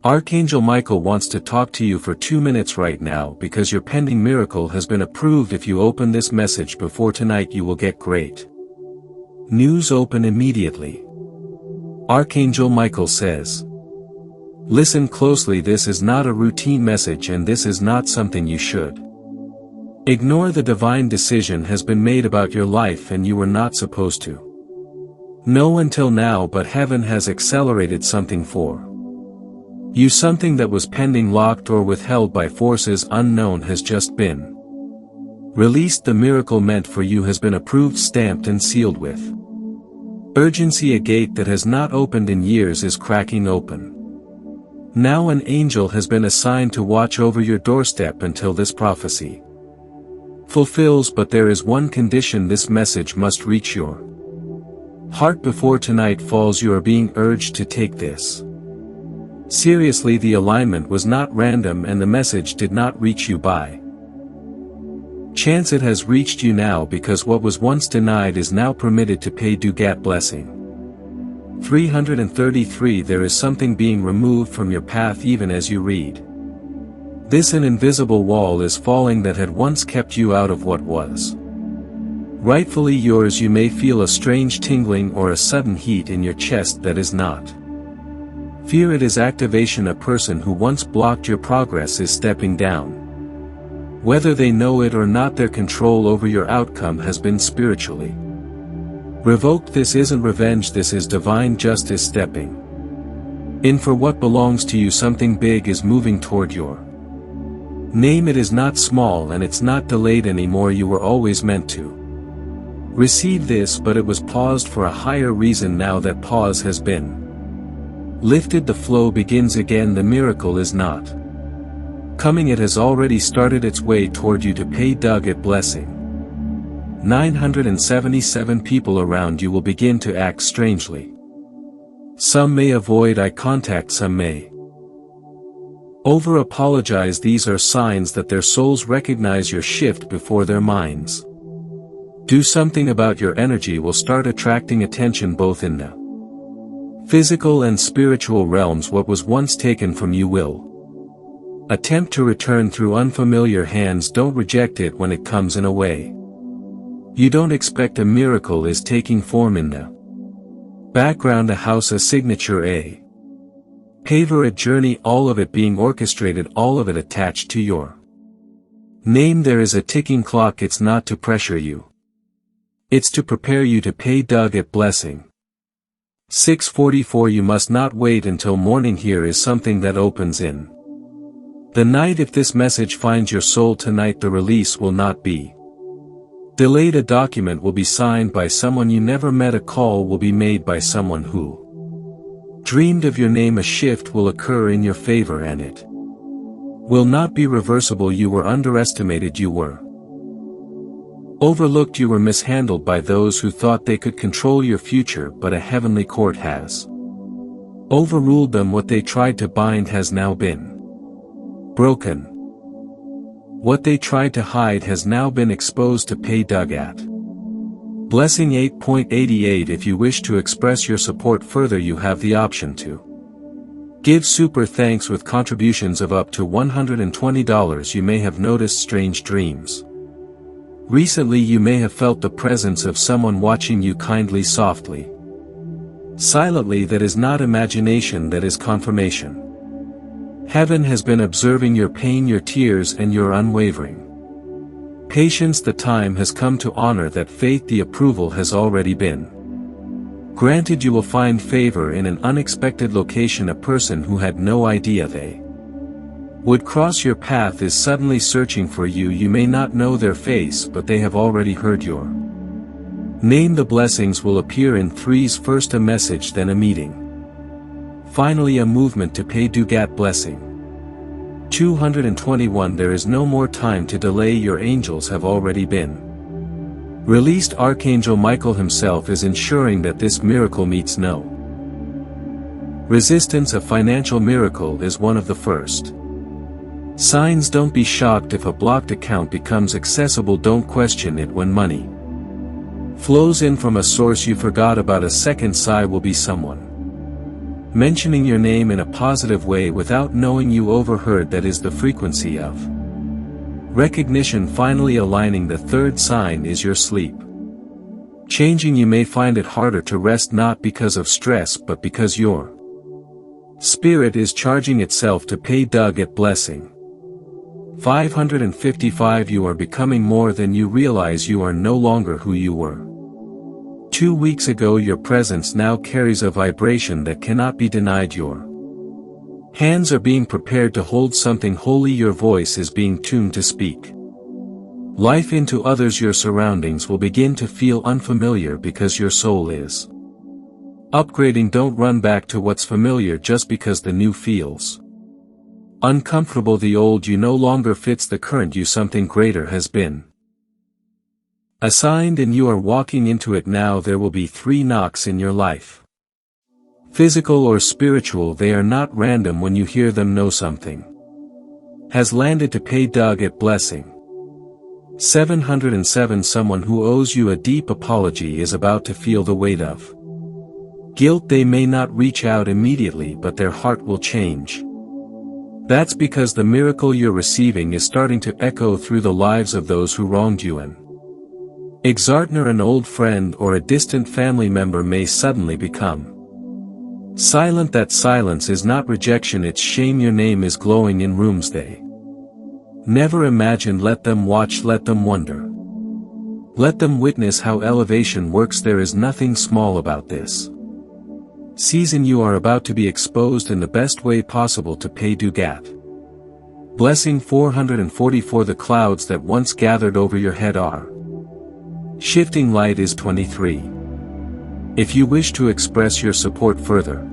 Archangel Michael wants to talk to you for 2 minutes right now because your pending miracle has been approved. If you open this message before tonight, you will get great news. Open immediately. Archangel Michael says, listen closely, this is not a routine message and this is not something you should ignore. The divine decision has been made about your life and you were not supposed to know until now, but heaven has accelerated something for you. Something that was pending, locked or withheld by forces unknown has just been released. The miracle meant for you has been approved, stamped and sealed with urgency. A gate that has not opened in years is cracking open. Now an angel has been assigned to watch over your doorstep until this prophecy fulfills, but there is one condition: this message must reach your heart before tonight falls. You are being urged to take this seriously. The alignment was not random and the message did not reach you by chance. It has reached you now because what was once denied is now permitted to pay due. Get blessing. 333 There is something being removed from your path even as you read this. An invisible wall is falling that had once kept you out of what was rightfully yours. You may feel a strange tingling or a sudden heat in your chest. That is not fear, it is activation. A person who once blocked your progress is stepping down. Whether they know it or not, their control over your outcome has been spiritually revoked. This isn't revenge, this is divine justice stepping in for what belongs to you. Something big is moving toward your name. It is not small and it's not delayed anymore. You were always meant to receive this, but it was paused for a higher reason. Now that pause has been lifted, the flow begins again. The miracle is not coming, it has already started its way toward you to pay. Get blessing. 977 People around you will begin to act strangely. Some may avoid eye contact, some may over apologize. These are signs that their souls recognize your shift before their minds do something about your energy. Will start attracting attention both in the physical and spiritual realms. What was once taken from you will attempt to return through unfamiliar hands. Don't reject it when it comes in a way you don't expect. A miracle is taking form in the background. A house, a signature, a paver, a journey, all of it being orchestrated, all of it attached to your name. There is a ticking clock. It's not to pressure you, it's to prepare you to pay. Get blessing. 644 You must not wait until morning. Here is something that opens in the night. If this message finds your soul tonight, the release will not be delayed. A document will be signed by someone you never met. A call will be made by someone who dreamed of your name. A shift will occur in your favor and it will not be reversible. You were underestimated, you were overlooked, you were mishandled by those who thought they could control your future, but a heavenly court has overruled them. What they tried to bind has now been broken. What they tried to hide has now been exposed to pay. At blessing. 8.88 If you wish to express your support further, you have the option to give super thanks with contributions of up to $120. You may have noticed strange dreams recently. You may have felt the presence of someone watching you kindly, softly, silently. That is not imagination, that is confirmation. Heaven has been observing your pain, your tears and your unwavering patience. The time has come to honor that faith. The approval has already been granted. You will find favor in an unexpected location. A person who had no idea they would cross your path is suddenly searching for you. You may not know their face, but they have already heard your name. The blessings will appear in threes: first a message, then a meeting, finally a movement to pay. Get blessing. 221 There is no more time to delay. Your angels have already been released. Archangel Michael himself is ensuring that this miracle meets no resistance. A financial miracle is one of the first signs. Don't be shocked if a blocked account becomes accessible. Don't question it when money flows in from a source you forgot about. A second sigh will be someone Mentioning your name in a positive way without knowing you overheard that is the frequency of recognition. Finally aligning. The third sign is your sleep changing. You may find it harder to rest, not because of stress but because your spirit is charging itself to pay. Doug at blessing 555. You are becoming more than you realize. You are no longer who you were 2 weeks ago. Your presence now carries a vibration that cannot be denied. Your hands are being prepared to hold something holy. Your voice is being tuned to speak life into others. Your surroundings will begin to feel unfamiliar because your soul is upgrading. Don't run back to what's familiar just because the new feels uncomfortable. The old you no longer fits the current you. Something greater has been assigned and you are walking into it now. There will be 3 knocks in your life. Physical or spiritual, they are not random. When you hear them, know something has landed to pay. Doug at blessing 707. Someone who owes you a deep apology is about to feel the weight of guilt. They may not reach out immediately but their heart will change. That's because the miracle you're receiving is starting to echo through the lives of those who wronged you. An ex-partner, an old friend or a distant family member may suddenly become silent. That silence is not rejection, it's shame. Your name is glowing in rooms they never imagined. Let them watch, let them wonder. Let them witness how elevation works. There is nothing small about this season. You are about to be exposed in the best way possible to pay due. Gat blessing 444. The clouds that once gathered over your head are shifting. Light is 23. If you wish to express your support further,